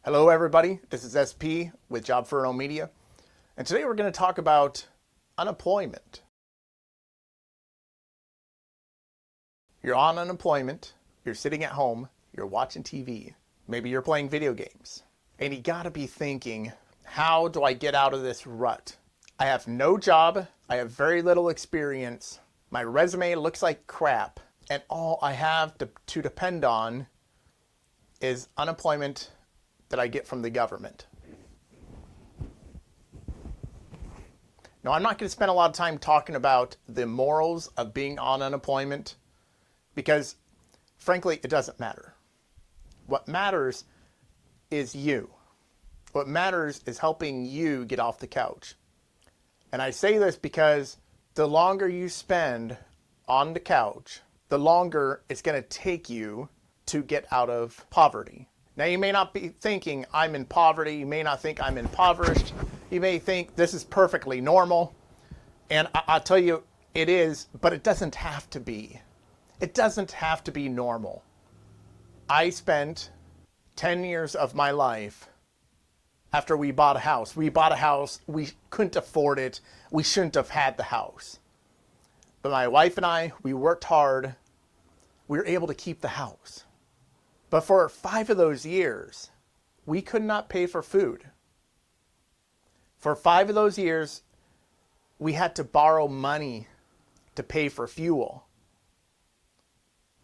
Hello everybody, this is SP with Job Furlough Media, and today we're going to talk about unemployment. You're on unemployment, you're sitting at home, you're watching TV, maybe you're playing video games, and you gotta be thinking, how do I get out of this rut? I have no job, I have very little experience, my resume looks like crap, and all I have to depend on is unemployment that I get from the government. Now, I'm not going to spend a lot of time talking about the morals of being on unemployment because, frankly, it doesn't matter. What matters is you. What matters is helping you get off the couch. And I say this because the longer you spend on the couch, the longer it's going to take you to get out of poverty. Now, you may not be thinking, I'm in poverty. You may not think I'm impoverished. You may think this is perfectly normal. And I'll tell you, it is, but it doesn't have to be. It doesn't have to be normal. I spent 10 years of my life after we bought a house. We bought a house. We couldn't afford it. We shouldn't have had the house. But my wife and I, we worked hard. We were able to keep the house. But for 5 of those years, we could not pay for food. For 5 of those years, we had to borrow money to pay for fuel.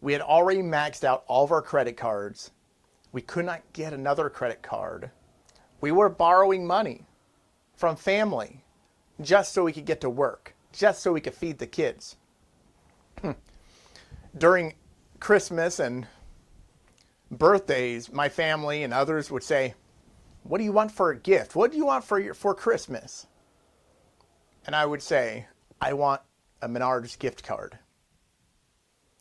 We had already maxed out all of our credit cards. We could not get another credit card. We were borrowing money from family just so we could get to work, just so we could feed the kids. During Christmas and birthdays, my family and others would say, what do you want for a gift? What do you want for Christmas? And I would say, I want a Menards gift card.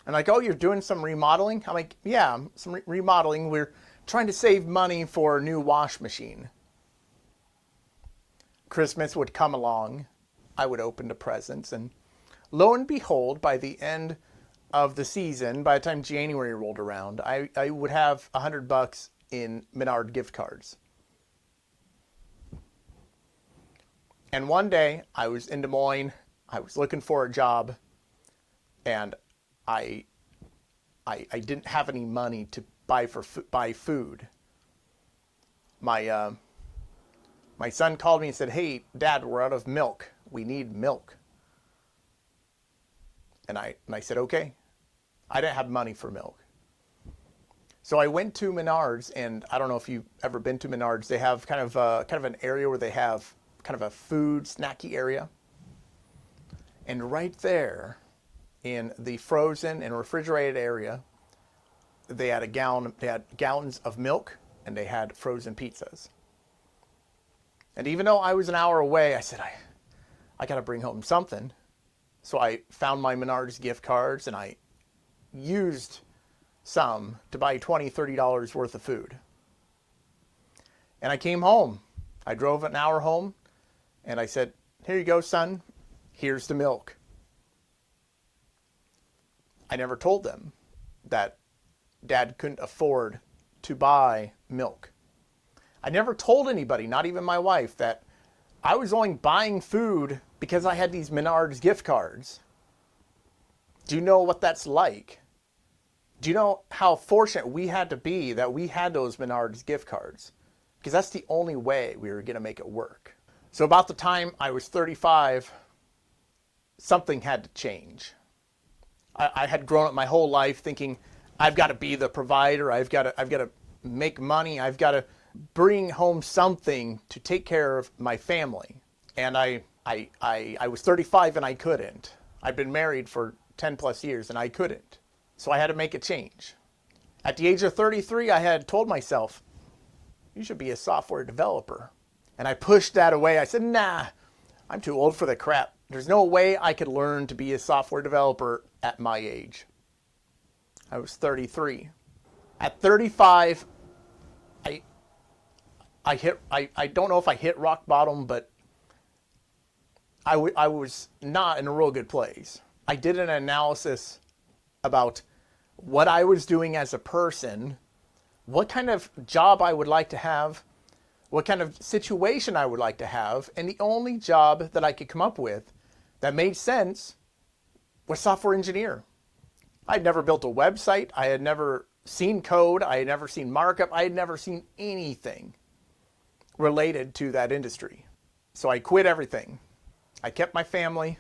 And like, oh, you're doing some remodeling? I'm like, yeah, some remodeling. We're trying to save money for a new wash machine. Christmas would come along. I would open the presents, and lo and behold, by the end of the season, by the time January rolled around, I would have $100 in Menard gift cards. And one day I was in Des Moines, I was looking for a job, and I didn't have any money to buy food. My son called me and said, "Hey, Dad, we're out of milk. We need milk." And I said, okay. I didn't have money for milk. So I went to Menards, and I don't know if you've ever been to Menards. They have kind of an area where they have kind of a food snacky area. And right there in the frozen and refrigerated area, they had gallons of milk, and they had frozen pizzas. And even though I was an hour away, I said, I got to bring home something. So I found my Menards gift cards, and I used some to buy $20, $30 worth of food. And I came home. I drove an hour home, and I said, here you go, son. Here's the milk. I never told them that Dad couldn't afford to buy milk. I never told anybody, not even my wife, that I was only buying food because I had these Menards gift cards. Do you know what that's like? Do you know how fortunate we had to be that we had those Menards gift cards? Because that's the only way we were going to make it work. So about the time I was 35, something had to change. I had grown up my whole life thinking, I've got to be the provider. I've got to make money. I've got to bring home something to take care of my family. And I was 35 and I couldn't. I'd been married for 10 plus years and I couldn't. So I had to make a change. At the age of 33, I had told myself, you should be a software developer. And I pushed that away. I said, nah, I'm too old for the crap. There's no way I could learn to be a software developer at my age. I was 33. At 35, I don't know if I hit rock bottom, but I was not in a real good place. I did an analysis about what I was doing as a person, what kind of job I would like to have, what kind of situation I would like to have, and the only job that I could come up with that made sense was software engineer. I'd never built a website. I had never seen code. I had never seen markup. I had never seen anything related to that industry. So I quit everything. I kept my family.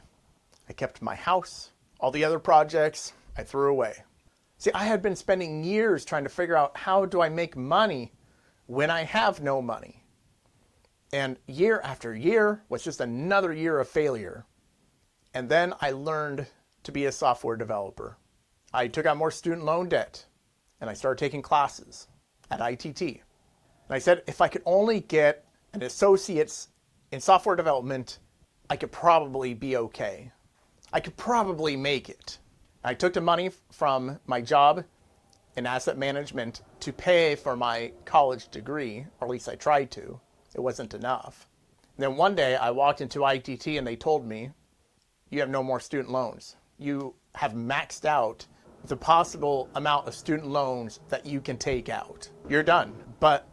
I kept my house. All the other projects I threw away. See, I had been spending years trying to figure out how do I make money when I have no money. And year after year was just another year of failure. And then I learned to be a software developer. I took out more student loan debt and I started taking classes at ITT. And I said, if I could only get an associate's in software development, I could probably be okay. I could probably make it. I took the money from my job in asset management to pay for my college degree, or at least I tried to. It wasn't enough. And then one day I walked into ITT and they told me, you have no more student loans. You have maxed out the possible amount of student loans that you can take out. You're done. But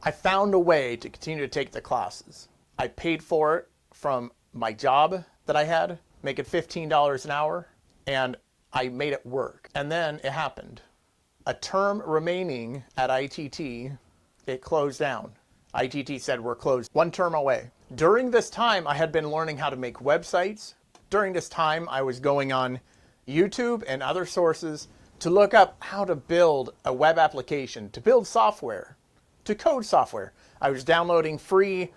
I found a way to continue to take the classes. I paid for it from my job that I had, making $15 an hour, and I made it work. And then it happened. A term remaining at ITT, it closed down. ITT said we're closed, 1 term away. During this time, I had been learning how to make websites. During this time, I was going on YouTube and other sources to look up how to build a web application, to build software, to code software. I was downloading free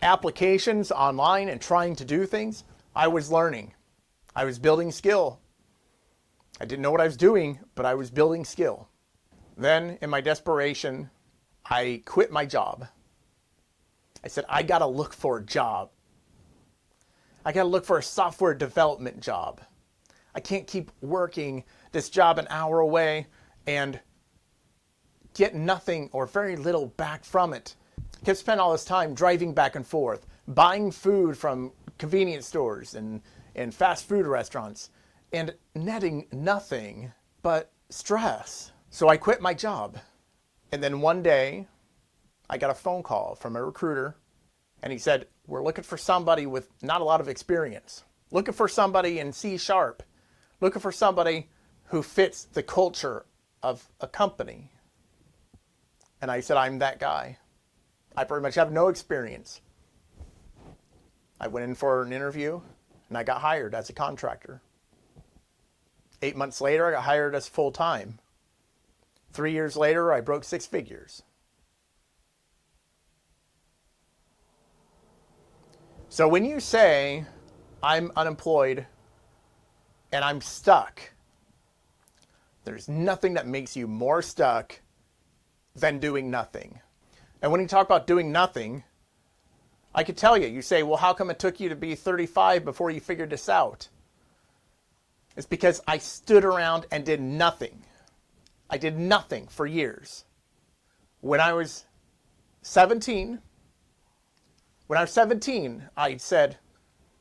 applications online and trying to do things. I was learning. I was building skill. I didn't know what I was doing, but I was building skill. Then, in my desperation, I quit my job. I said, I gotta look for a job. I gotta look for a software development job. I can't keep working this job an hour away and get nothing or very little back from it. I kept spending all this time driving back and forth, buying food from convenience stores and fast food restaurants, and netting nothing but stress. So I quit my job. And then one day, I got a phone call from a recruiter, and he said, we're looking for somebody with not a lot of experience. Looking for somebody in C#. Looking for somebody who fits the culture of a company. And I said, I'm that guy. I pretty much have no experience. I went in for an interview, and I got hired as a contractor. 8 months later, I got hired as full-time. 3 years later, I broke 6 figures. So when you say, I'm unemployed and I'm stuck, there's nothing that makes you more stuck than doing nothing. And when you talk about doing nothing, I could tell you, you say, well, how come it took you to be 35 before you figured this out? It's because I stood around and did nothing. I did nothing for years. When I was 17, I said,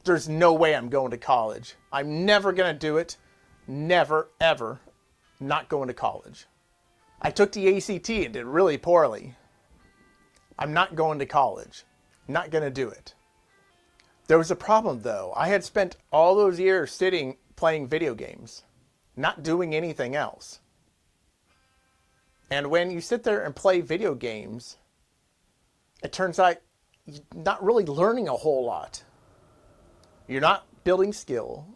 there's no way I'm going to college. I'm never going to do it. Never, ever not going to college. I took the ACT and did really poorly. I'm not going to college. Not going to do it. There was a problem, though. I had spent all those years sitting playing video games, not doing anything else. And when you sit there and play video games, it turns out you're not really learning a whole lot. You're not building skill,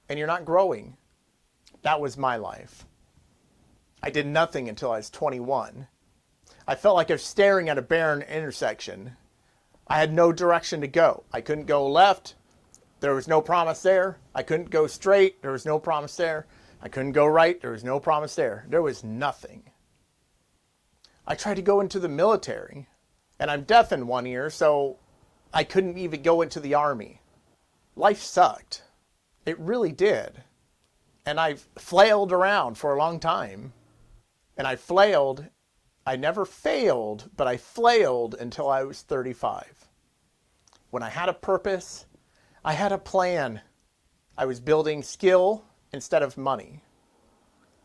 and you're not growing. That was my life. I did nothing until I was 21. I felt like I was staring at a barren intersection. I had no direction to go. I couldn't go left. There was no promise there. I couldn't go straight. There was no promise there. I couldn't go right. There was no promise there. There was nothing. I tried to go into the military, and I'm deaf in one ear, so I couldn't even go into the Army. Life sucked. It really did. And I flailed around for a long time. And I flailed. I never failed, but I flailed until I was 35. When I had a purpose, I had a plan. I was building skill instead of money.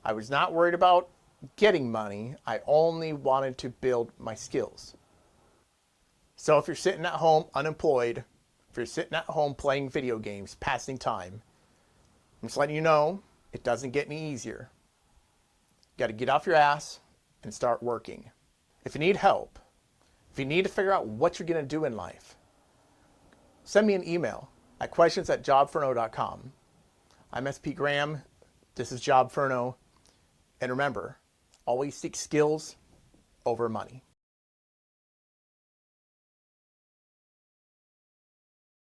I was not worried about getting money. I only wanted to build my skills. So if you're sitting at home unemployed, if you're sitting at home playing video games, passing time, I'm just letting you know it doesn't get any easier. You got to get off your ass and start working. If you need help, if you need to figure out what you're going to do in life, send me an email at questions@jobferno.com. I'm SP Graham. This is Jobferno. And remember, always seek skills over money.